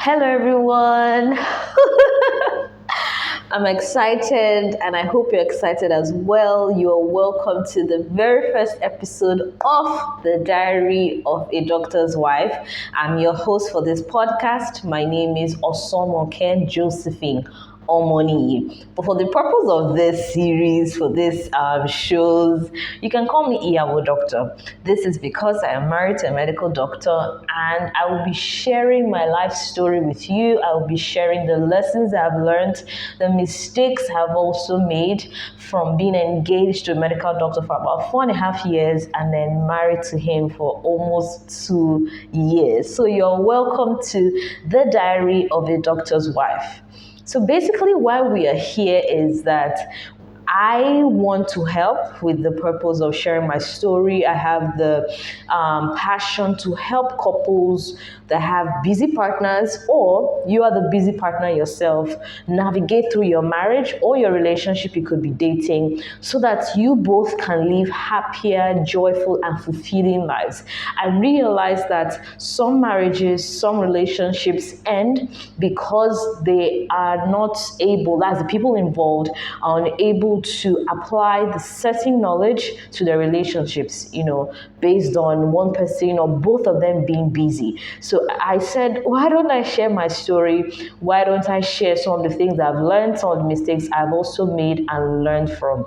Hello, everyone. I'm excited and I hope you're excited as well. You are welcome to the very first episode of The Diary of a Doctor's Wife. I'm your host for this podcast. My name is Osomwonken Josephine Omoniyi. But for the purpose of this series, for this shows, you can call me Iyawo Doctor. This is because I am married to a medical doctor and I will be sharing my life story with you. I will be sharing the lessons I've learned, the mistakes I've also made from being engaged to a medical doctor for about 4.5 years and then married to him for almost 2 years. So you're welcome to The Diary of a Doctor's Wife. So basically why we are here is that I want to help with the purpose of sharing my story. I have the passion to help couples that have busy partners, or you are the busy partner yourself, navigate through your marriage or your relationship. You could be dating, so that you both can live happier, joyful, and fulfilling lives. I realize that some marriages, some relationships end because they are not able, as the people involved are unable to apply the certain knowledge to their relationships, based on one person or both of them being busy. So I said, why don't I share my story? Why don't I share some of the things I've learned, some of the mistakes I've also made and learned from?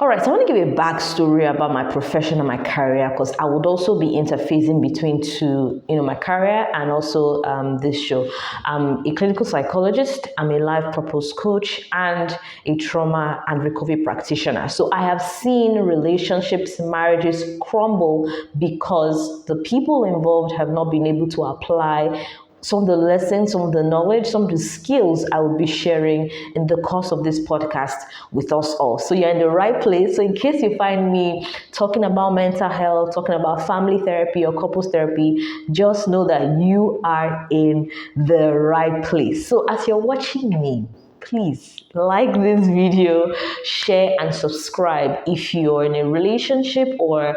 All right, so I want to give a backstory about my profession and my career, because I would also be interfacing between two, my career and also this show. I'm a clinical psychologist, I'm a life purpose coach, and a trauma and recovery practitioner. So I have seen relationships, marriages crumble because the people involved have not been able to apply some of the lessons, some of the knowledge, some of the skills I will be sharing in the course of this podcast with us all. So you're in the right place. So in case you find me talking about mental health, talking about family therapy or couples therapy, just know that you are in the right place. So as you're watching me, please like this video, share and subscribe if you're in a relationship or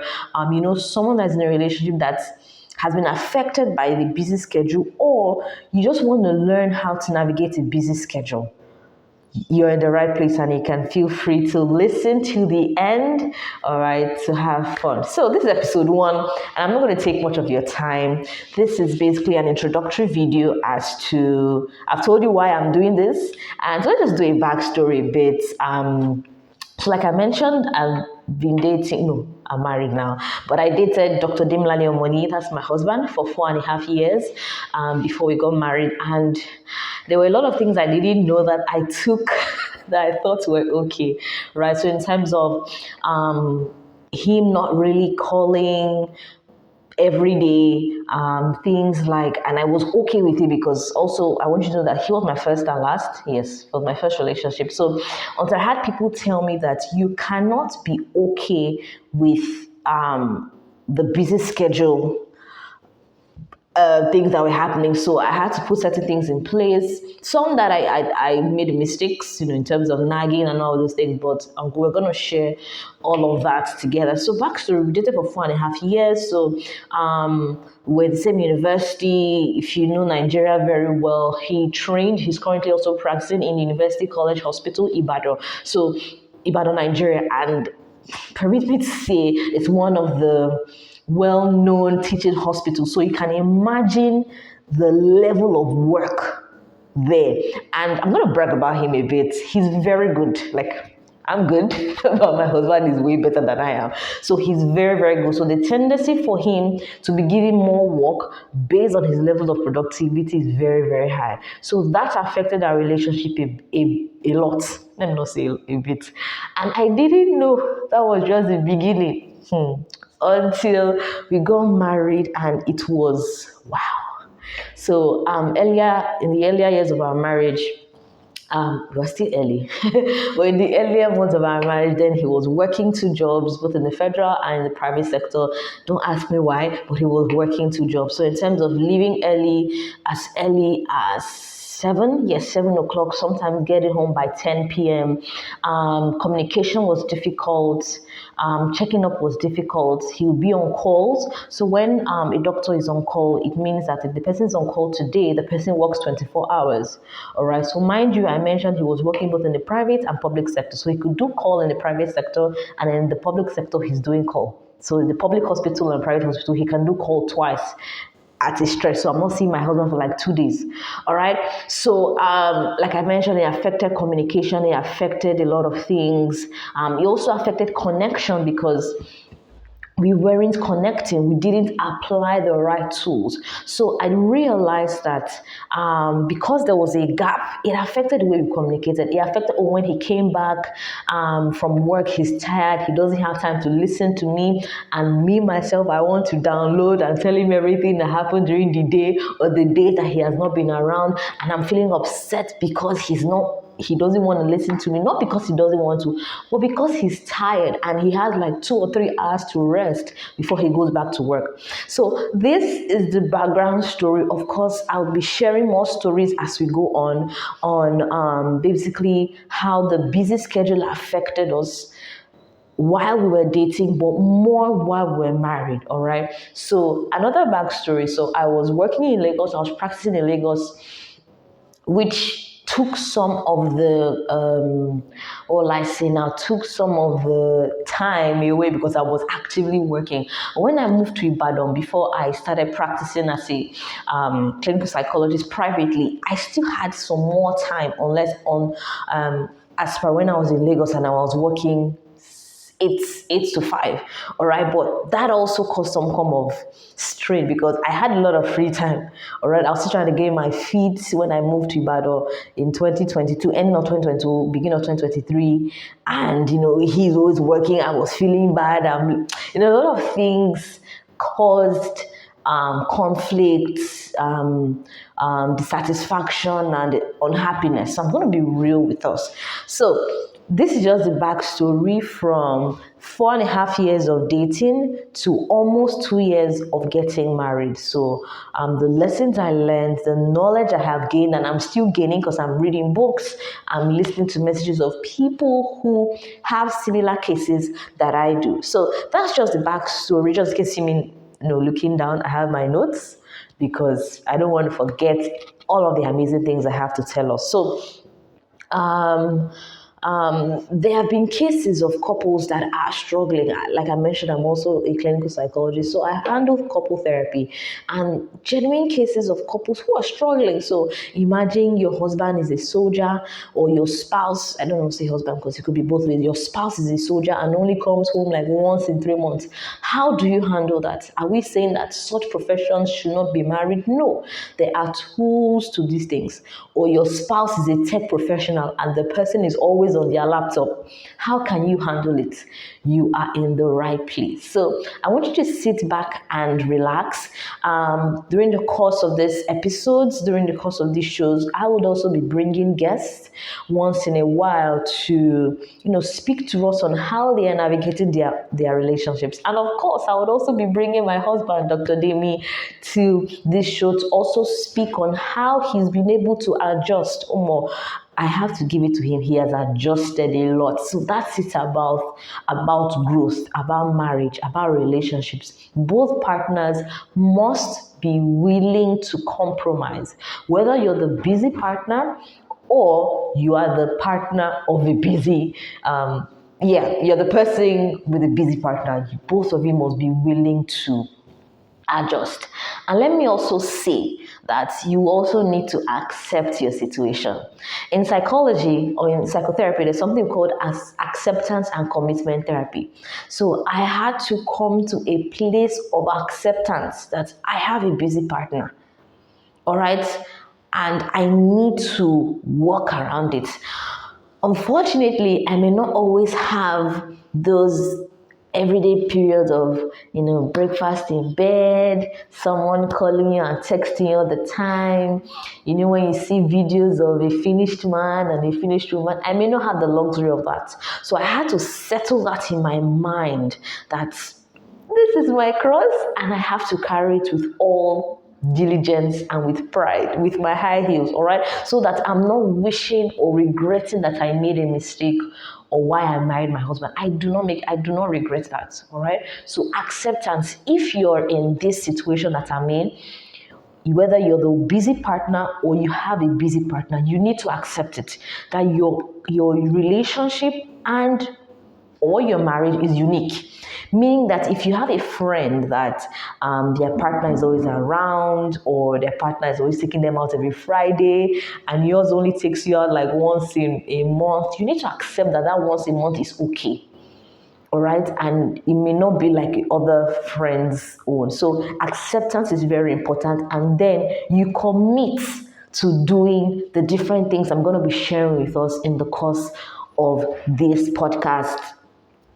someone that's in a relationship that's has been affected by the busy schedule, or you just want to learn how to navigate a busy schedule. You're in the right place and you can feel free to listen to the end, all right, to have fun. So this is episode 1 and I'm not going to take much of your time. This is basically an introductory video as to, I've told you why I'm doing this, and so let's just do a backstory a bit. So like I mentioned, I've been dating, I'm married now, but I dated Dr. Omoniyi, that's my husband, for 4.5 years before we got married. And there were a lot of things I didn't know that I took that I thought were okay, right? So in terms of him not really calling every day, things like, and I was okay with it because also I want you to know that he was my first and last. Yes, it was my first relationship. So until I had people tell me that you cannot be okay with the busy schedule, things that were happening. So I had to put certain things in place. Some that I made mistakes, in terms of nagging and all those things, but we're going to share all of that together. So backstory, we dated for 4.5 years. So we're the same university. If you know Nigeria very well, he's currently also practicing in University College Hospital, Ibadan. So Ibadan, Nigeria. And permit me to say, it's one of the well-known teaching hospitals. So you can imagine the level of work there. And I'm going to brag about him a bit. He's very good. Like, I'm good, but my husband is way better than I am. So he's very, very good. So the tendency for him to be giving more work based on his level of productivity is very, very high. So that affected our relationship a lot. Let me not say a bit. And I didn't know that was just the beginning. Until we got married, and it was wow. So in the earlier years of our marriage, we were still early, but in the earlier months of our marriage, then he was working 2 jobs, both in the federal and in the private sector. Don't ask me why, but he was working 2 jobs. So in terms of leaving early as 7, yes, 7 o'clock, sometimes getting home by 10 p.m. Communication was difficult. Checking up was difficult. He would be on calls. So when a doctor is on call, it means that if the person is on call today, the person works 24 hours. All right. So mind you, I mentioned he was working both in the private and public sector. So he could do call in the private sector, and in the public sector, he's doing call. So in the public hospital and private hospital, he can do call twice at a stretch. So I'm not seeing my husband for like 2 days. All right. So like I mentioned, it affected communication, it affected a lot of things. It also affected connection because we weren't connecting, we didn't apply the right tools. So I realized that because there was a gap, it affected the way we communicated. It affected when he came back from work, he's tired, he doesn't have time to listen to me. And me, myself, I want to download and tell him everything that happened during the day or the day that he has not been around. And I'm feeling upset because he doesn't want to listen to me, not because he doesn't want to, but because he's tired and he has like 2 or 3 hours to rest before he goes back to work. So this is the background story. Of course, I'll be sharing more stories as we go on basically how the busy schedule affected us while we were dating, but more while we were married. All right. So another backstory. So I was working in Lagos. I was practicing in Lagos, which took some of the took some of the time away because I was actively working. When I moved to Ibadan, before I started practicing as a clinical psychologist privately, I still had some more time, as per when I was in Lagos and I was working 8 to 5. All right. But that also caused some form of strain because I had a lot of free time. All right. I was still trying to get my feet when I moved to Ibadan in 2022, ending of 2022, beginning of 2023. And, he's always working. I was feeling bad. A lot of things caused conflicts, dissatisfaction, and unhappiness. So I'm going to be real with us. So this is just the backstory from 4.5 years of dating to almost 2 years of getting married. So the lessons I learned, the knowledge I have gained, and I'm still gaining because I'm reading books, I'm listening to messages of people who have similar cases that I do. So that's just the backstory. Just in case you mean, looking down, I have my notes because I don't want to forget all of the amazing things I have to tell us. So there have been cases of couples that are struggling. Like I mentioned, I'm also a clinical psychologist, so I handle couple therapy and genuine cases of couples who are struggling. So imagine your husband is a soldier or your spouse, I don't want to say husband because it could be both ways, your spouse is a soldier and only comes home like once in 3 months. How do you handle that? Are we saying that such professions should not be married? No, there are tools to these things. Or your spouse is a tech professional and the person is always on their laptop. How can you handle it? You are in the right place. So I want you to sit back and relax. During the course of these episodes, during the course of these shows, I would also be bringing guests once in a while to, speak to us on how they are navigating their relationships. And of course, I would also be bringing my husband, Dr. Demi, to this show to also speak on how he's been able to adjust. I have to give it to him. He has adjusted a lot. So that's it about growth, about marriage, about relationships. Both partners must be willing to compromise. Whether you're the busy partner or you are the partner of a busy, you're the person with a busy partner. Both of you must be willing to adjust. And let me also say that you also need to accept your situation. In psychology or in psychotherapy, there's something called as acceptance and commitment therapy. So I had to come to a place of acceptance that I have a busy partner. All right? And I need to work around it. Unfortunately, I may not always have those everyday periods of, breakfast in bed, someone calling you and texting you all the time. When you see videos of a finished man and a finished woman, I may not have the luxury of that. So I had to settle that in my mind that this is my cross and I have to carry it with all diligence and with pride, with my high heels, all right? So that I'm not wishing or regretting that I made a mistake or why I married my husband. I do not regret that, all right? So acceptance, if you're in this situation that I'm in, whether you're the busy partner or you have a busy partner, you need to accept it, that your relationship and or your marriage is unique. Meaning that if you have a friend that their partner is always around or their partner is always taking them out every Friday and yours only takes you out like once in a month, you need to accept that that once a month is okay. All right, and it may not be like other friends own. So acceptance is very important, and then you commit to doing the different things I'm going to be sharing with us in the course of this podcast,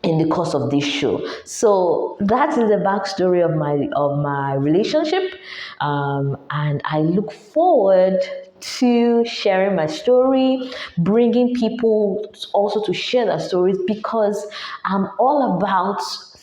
in the course of this show. So that is the backstory of my relationship, and I look forward to sharing my story, bringing people also to share their stories, because I'm all about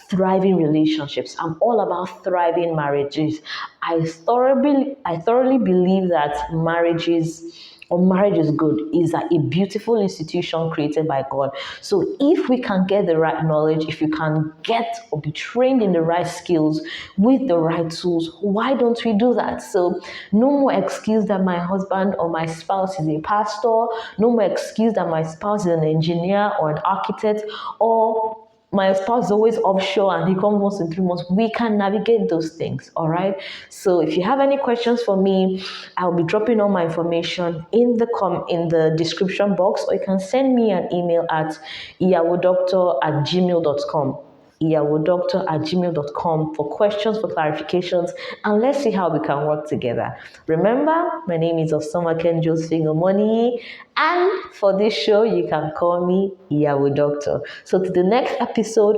thriving relationships. I'm all about thriving marriages. I thoroughly believe that marriage is good, is a beautiful institution created by God. So if we can get the right knowledge, if you can get or be trained in the right skills with the right tools, why don't we do that? So no more excuse that my husband or my spouse is a pastor, no more excuse that my spouse is an engineer or an architect, or my spouse is always offshore and he comes once in 3 months. We can navigate those things, all right? So if you have any questions for me, I'll be dropping all my information in the description box, or you can send me an email at iyawodoctor@gmail.com. iyawodoctor@gmail.com for questions, for clarifications, and let's see how we can work together. Remember, my name is Osomwonken Josephine Omoniyi, and for this show, you can call me Iyawo Doctor. So to the next episode,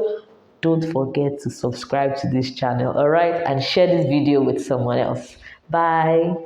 don't forget to subscribe to this channel, all right? And share this video with someone else. Bye.